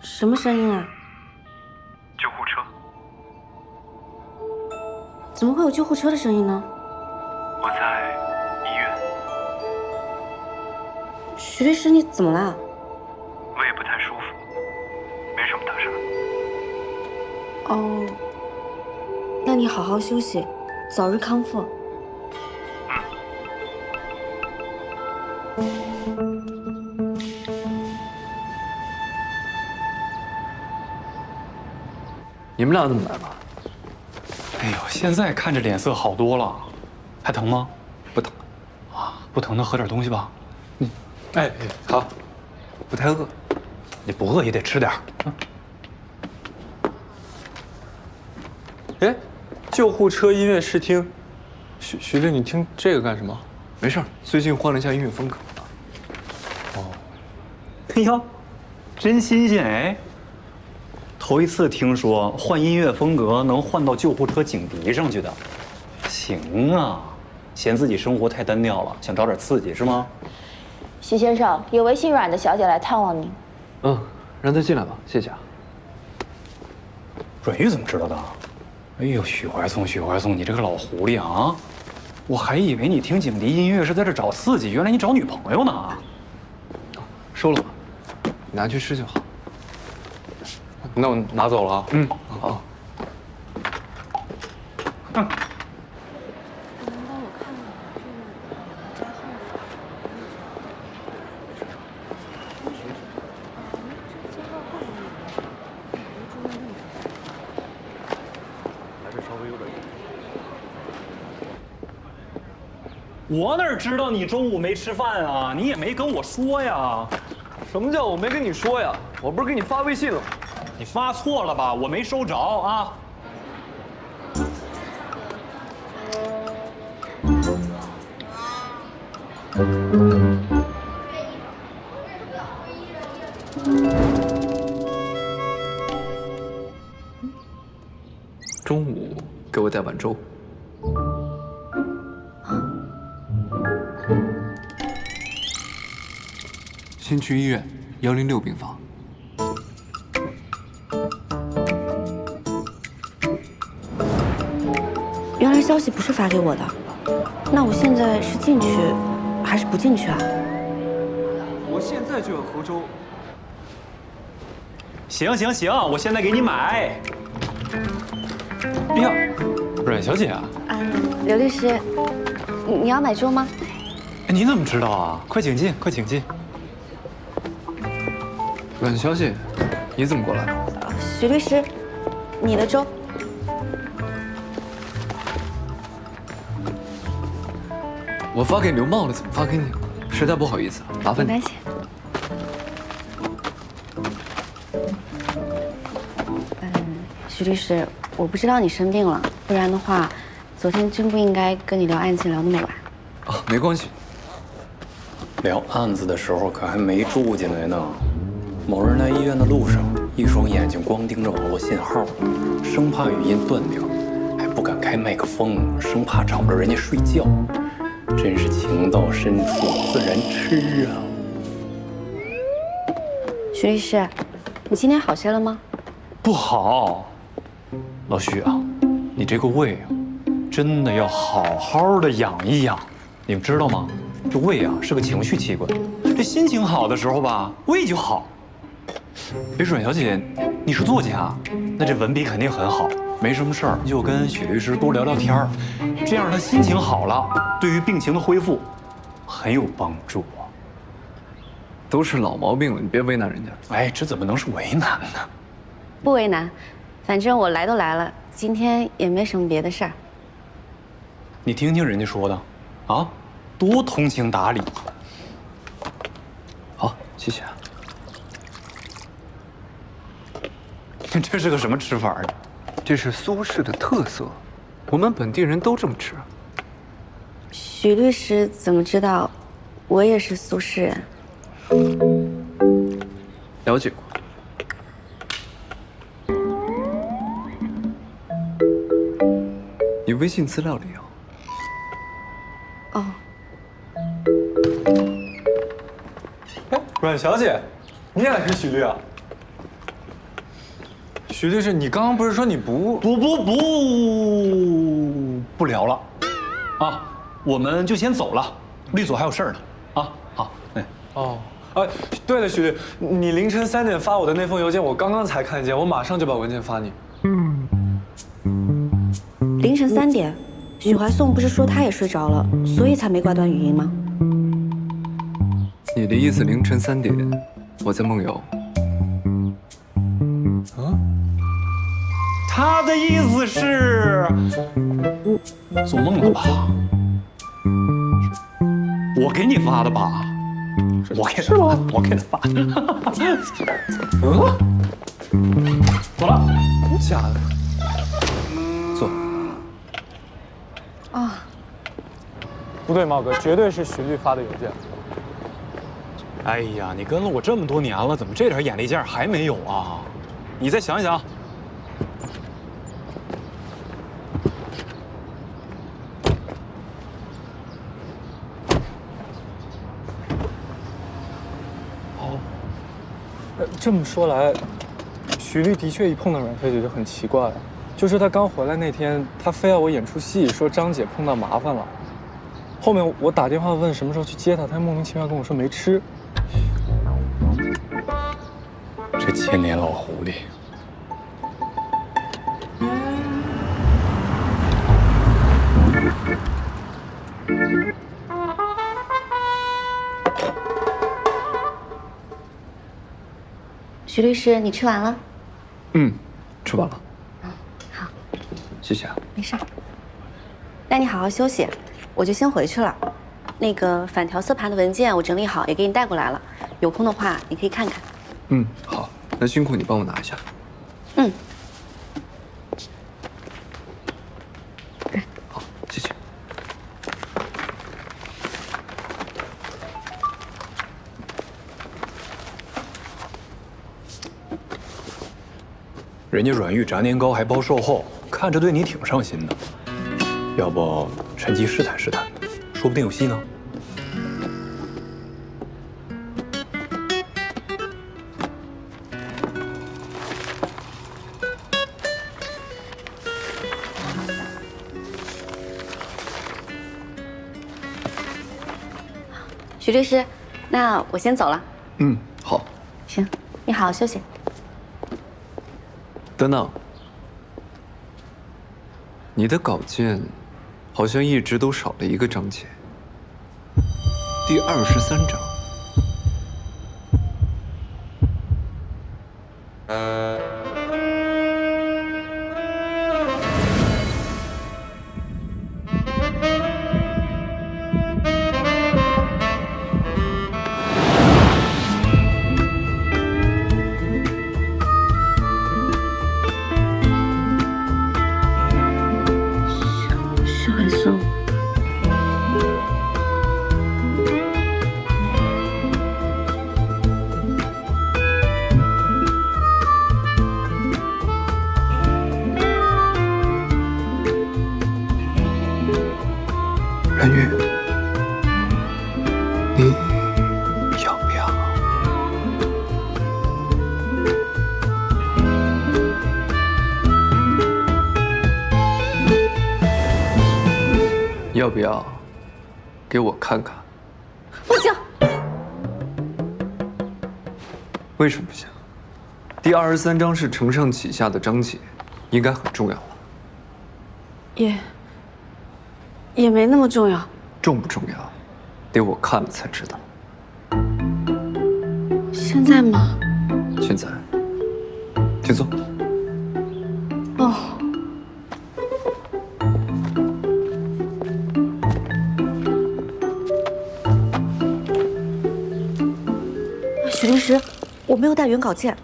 什么声音啊？救护车。怎么会有救护车的声音呢？我在医院，徐律师，你怎么了？胃不太舒服，没什么大事。哦，那你好好休息，早日康复。你们俩怎么来了？哎呦，现在看着脸色好多了，还疼吗？不疼，啊，不疼，那喝点东西吧。哎，好，不太饿。你不饿也得吃点儿。哎，救护车音乐试听，徐律，你听这个干什么？没事儿，最近换了一下音乐风格。哎呦，真新鲜哎！头一次听说换音乐风格能换到救护车警笛上去的。行啊，嫌自己生活太单调了，想找点刺激是吗？徐先生，有位姓阮的小姐来探望您。嗯，让她进来吧，谢谢啊。阮玉怎么知道的？哎呦，许怀松，你这个老狐狸啊！我还以为你听警笛音乐是在这找刺激，原来你找女朋友呢。收了吧，你拿去吃就好。那我拿走了啊。嗯，好。能帮我看看这个我家号还是稍微有点远。我哪知道你中午没吃饭啊？你也没跟我说呀。什么叫我没跟你说呀？我不是给你发微信了吗？你发错了吧？我没收着啊。中午给我带碗粥。先去医院106病房。原来消息不是发给我的，那我现在是进去还是不进去啊？我现在就要喝粥。行，我现在给你买。哎呀，阮小姐啊，刘律师，你要买粥吗？哎你怎么知道啊？快请进，快请进。阮小姐，你怎么过来了？徐律师，你的粥。我发给刘茂了，怎么发给你了？实在不好意思，麻烦你。没关系。徐律师，我不知道你生病了，不然的话，昨天真不应该跟你聊案情聊那么晚。啊，没关系。聊案子的时候可还没住进来呢。某人来医院的路上，一双眼睛光盯着网络信号，生怕语音断掉，还不敢开麦克风，生怕吵着人家睡觉。真是情到深处自然痴啊！徐律师，你今天好些了吗？不好，老徐啊，你这个胃啊，真的要好好的养一养，你们知道吗？这胃啊是个情绪器官，这心情好的时候吧，胃就好。别说阮小姐，你是作家，那这文笔肯定很好。没什么事儿就跟许律师多聊聊天儿，这样他心情好了，对于病情的恢复很有帮助啊。都是老毛病了，你别为难人家。哎，这怎么能是为难呢？不为难，反正我来都来了，今天也没什么别的事儿。你听听人家说的，啊，多通情达理。好，谢谢啊。这是个什么吃法啊？这是苏式的特色，我们本地人都这么吃。许律师怎么知道我也是苏式人？了解过。你微信资料里有。哦，哎，阮小姐，你也是许律啊？徐律师，你刚刚不是说你不聊了，啊，我们就先走了，律所还有事儿呢，啊，好，哎，哦，哎，对了，徐律，你凌晨3点发我的那封邮件，我刚刚才看见，我马上就把文件发你。凌晨3点，许怀颂不是说他也睡着了，所以才没挂断语音吗？你的意思凌晨3点，我在梦游？他的意思是做梦了吧？我给你发的吧？我给他发的，我给他发的。走了。假的。坐。啊，不对，茂哥，绝对是徐律发的邮件。哎呀，你跟了我这么多年了，怎么这点眼力见还没有啊？你再想想。这么说来，徐律的确一碰到阮小姐就很奇怪。就是她刚回来那天，她非要我演出戏，说张姐碰到麻烦了。后面我打电话问什么时候去接她，她莫名其妙跟我说没吃。这千年老狐狸。徐律师，你吃完了？吃完了。好，谢谢啊。没事儿。那你好好休息，我就先回去了。那个反调色盘的文件我整理好，也给你带过来了。有空的话你可以看看。好，那辛苦你帮我拿一下。好，谢谢。人家软玉炸年糕还包售后，看着对你挺上心的。要不趁机试探试探，说不定有戏呢。徐律师，那我先走了。好。行，你好好休息。等等，你的稿件好像一直都少了一个章节，第23章。徐怀颂，阮玉，你要不要？要不要给我看看？不行。为什么不行？第23章是承上启下的章节，应该很重要吧？也没那么重要。重不重要？得我看了才知道。现在吗？现在，请坐。哦。许律师，我没有带原稿件。